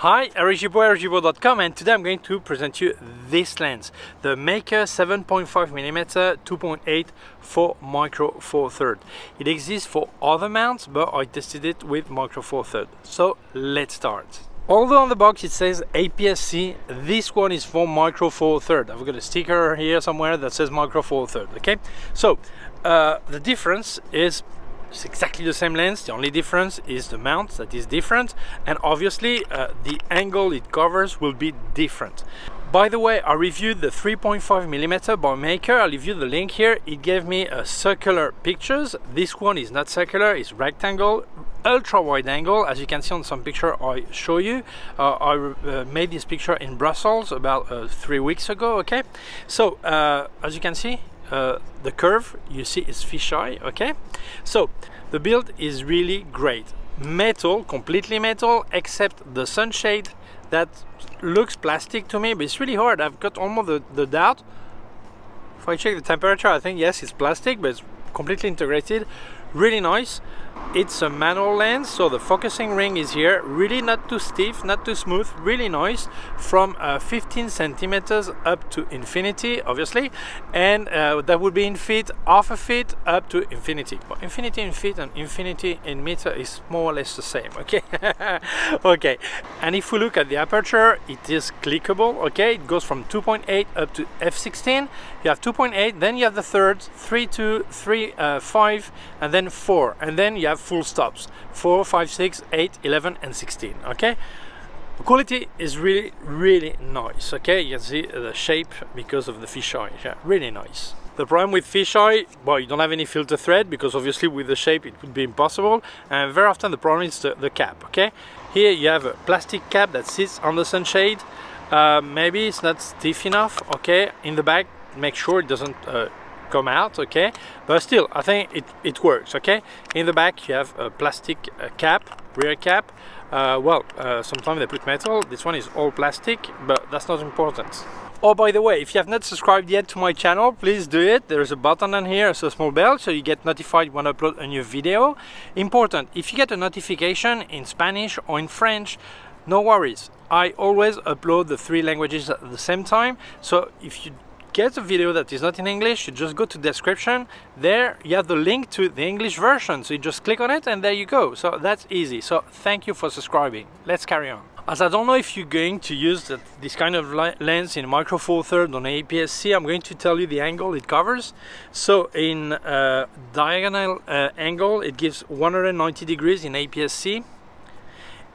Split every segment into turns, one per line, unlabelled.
Hi, Eric Gibaud, Gibaud.com, and today I'm going to present you this lens, the Meike 7.5mm 2.8 for Micro Four Third. It exists for other mounts, but I tested it with Micro Four Third. So let's start. Although on the box it says APS-C, this one is for Micro Four Third. I've got a sticker here somewhere that says Micro Four Third. Okay, so the difference is it's exactly the same lens. The only difference is the mount that is different, and obviously the angle it covers will be different. By the way, I reviewed the 3.5mm by Meike. I'll leave you the link here. It gave me circular pictures. This one is not circular, it's rectangle, ultra wide angle. As you can see on some picture I show you, I made this picture in Brussels about 3 weeks ago. Okay, so as you can see, the curve you see is fisheye. Okay, so the build is really great. Metal, completely metal, except the sunshade that looks plastic to me, but it's really hard. I've got almost the doubt. If I check the temperature, I think yes, it's plastic, but it's completely integrated. Really nice. It's a manual lens, so the focusing ring is here, really not too stiff, not too smooth, really nice, from 15 centimeters up to infinity, obviously, and that would be in feet, half a feet up to infinity. But infinity in feet and infinity in meter is more or less the same. Okay. Okay, and if we look at the aperture, it is clickable. Okay, it goes from 2.8 up to f16. You have 2.8, then you have the thirds, 3, 2, 3, 5, and then 4, and then you have full stops, 4, 5, 6, 8, 11, and 16. Okay, the quality is really nice. Okay, you can see the shape because of the fisheye. Yeah, really nice. The problem with fisheye, well, you don't have any filter thread because obviously with the shape it would be impossible, and very often the problem is the cap. Okay, here you have a plastic cap that sits on the sunshade. Maybe it's not stiff enough. Okay, in the back, make sure it doesn't come out. Okay, but still I think it works. Okay, in the back you have a plastic cap, rear cap. Sometimes they put metal. This one is all plastic, but that's not important. Oh, by the way, if you have not subscribed yet to my channel, please do it. There's a button on here, it's a small bell, so you get notified when I upload a new video. Important, if you get a notification in Spanish or in French, no worries, I always upload the 3 languages at the same time. So if you get a video that is not in English, you just go to description. There you have the link to the English version, so you just click on it and there you go. So that's easy. So thank you for subscribing. Let's carry on. As I don't know if you're going to use this kind of lens in Micro Four Third on APS-C, I'm going to tell you the angle it covers. So in diagonal angle, it gives 190 degrees in APS-C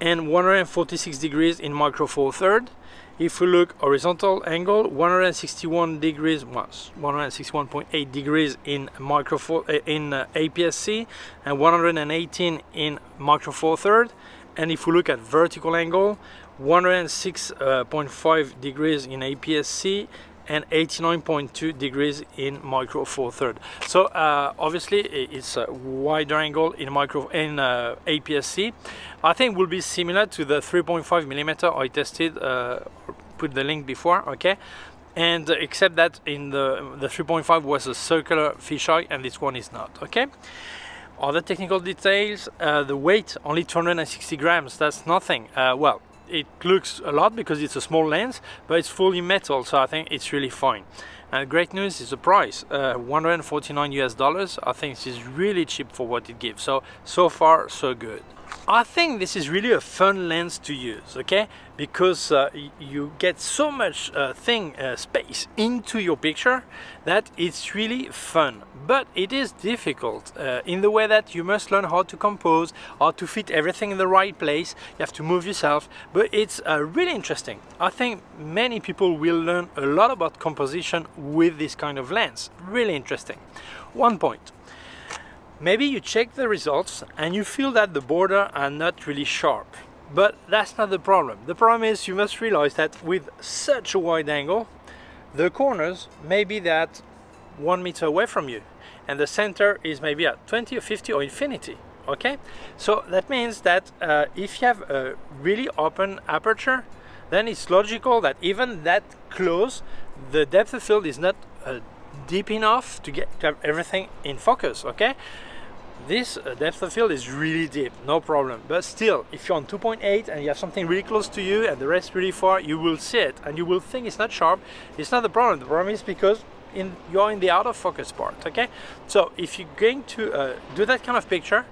and 146 degrees in Micro Four Third. If we look horizontal angle, 161 degrees, 161.8 degrees in APS-C and 118 in Micro Four Third. And if we look at vertical angle, 106.5 degrees in APS-C and 89.2 degrees in Micro Four Third. So obviously it's a wider angle in APS-C. I think will be similar to the 3.5mm I tested, put the link before. Okay, and except that in the 3.5 was a circular fisheye and this one is not. Okay, other technical details, the weight only 260 grams. That's nothing. Well, it looks a lot because it's a small lens, but it's fully metal, so I think it's really fine. And great news is the price, $149 US. I think this is really cheap for what it gives. So far so good. I think this is really a fun lens to use, okay, because you get so much space into your picture that it's really fun. But it is difficult in the way that you must learn how to compose, how to fit everything in the right place. You have to move yourself, but it's really interesting. I think many people will learn a lot about composition with this kind of lens. Really interesting. One point. Maybe you check the results and you feel that the borders are not really sharp, but that's not the problem. The problem is you must realize that with such a wide angle, the corners may be that 1 meter away from you, and the center is maybe at 20 or 50 or infinity. Okay, so that means that if you have a really open aperture, then it's logical that even that close, the depth of field is not deep enough to have everything in focus. Okay, this depth of field is really deep, no problem. But still, if you're on 2.8 and you have something really close to you and the rest really far, you will see it and you will think it's not sharp. It's not the problem. The problem is because you're in the out of focus part, okay? So if you're going to do that kind of picture,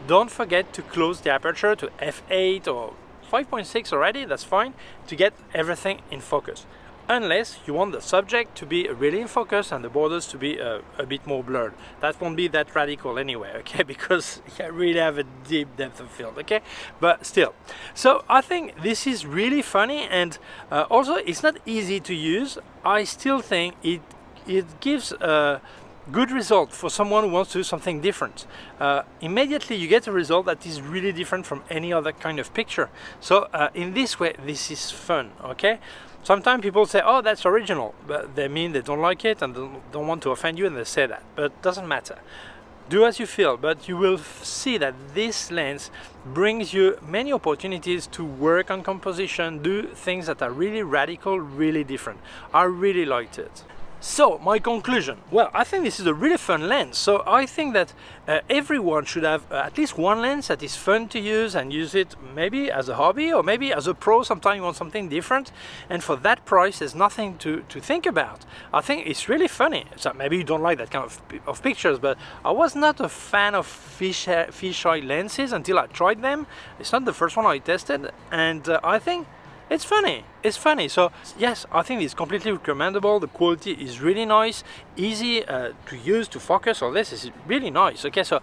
don't forget to close the aperture to f8 or 5.6 already, that's fine, to get everything in focus. Unless you want the subject to be really in focus and the borders to be a bit more blurred. That won't be that radical anyway, okay, because you really have a deep depth of field, okay? But still, so I think this is really funny, and also it's not easy to use. I still think it gives a good result for someone who wants to do something different. Immediately you get a result that is really different from any other kind of picture. So in this way, this is fun, okay? Sometimes people say, oh, that's original, but they mean they don't like it and don't want to offend you, and they say that, but it doesn't matter. Do as you feel, but you will see that this lens brings you many opportunities to work on composition, do things that are really radical, really different. I really liked it. So, my conclusion. Well, I think this is a really fun lens. So I think that everyone should have at least one lens that is fun to use and use it maybe as a hobby or maybe as a pro. Sometimes you want something different. And for that price, there's nothing to think about. I think it's really funny. So maybe you don't like that kind of pictures, but I was not a fan of fisheye lenses until I tried them. It's not the first one I tested. And I think it's funny. It's funny. So yes, I think it's completely recommendable. The quality is really nice, easy to use, to focus. All this is really nice. Okay, so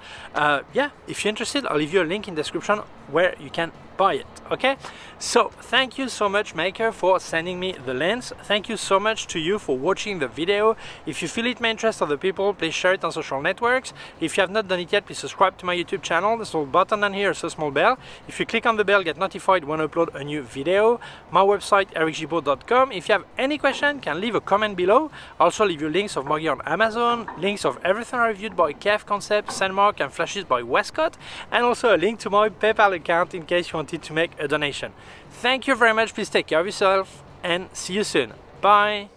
yeah, if you're interested, I'll leave you a link in the description where you can buy it. Okay, so thank you so much, Maker, for sending me the lens. Thank you so much to you for watching the video. If you feel it may interest other people, please share it on social networks. If you have not done it yet, please subscribe to my YouTube channel. There's a little button down here, so small bell. If you click on the bell, get notified when I upload a new video. My website, ericgibaud.com. If you have any question, can leave a comment below. I'll also leave you links of Meike on Amazon, links of everything I reviewed by K&F Concept, Sandmark and Flashes by Westcott, and also a link to my PayPal account in case you wanted to make a donation. Thank you very much. Please take care of yourself and see you soon. Bye.